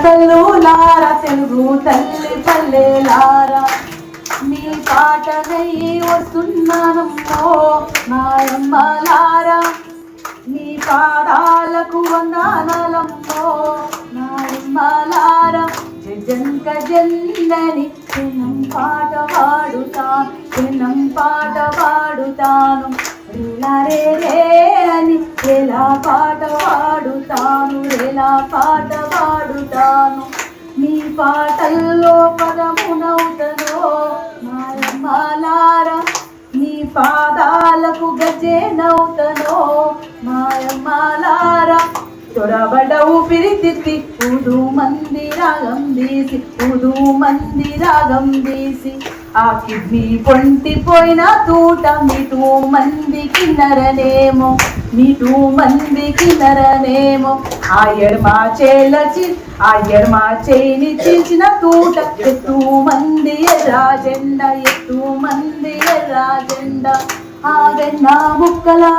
తల్లులారా తెలుగు తల్లి పల్లెలారా మీ పాటనై వస్తున్నానమ్మో నాయమ్మలారా మీ పాదాలకు వందనాలమ్మో నాయమ్మలారా జంక జందని చిన్నం పాట పాడుతాను రే అని ఎలా పాట పాడుతాను మీ పాటల్లో పదమునవుతనో మాయమ్మాలారా మీ పాదాలకు గజేనవుతనో మాయమ్మాలారా చొరబడ ఊపిరి తిత్తి ఉదు మంది రాగం తీసి ఆ కిడ్నీ పొంటిపోయిన తూట మీటూ మందికి నరనేమో ఆ ఎడమా చేయిని చీల్చిన తూట ఎత్తు మంది ఎర్రా జెండా ఆగన్నా ముక్కలా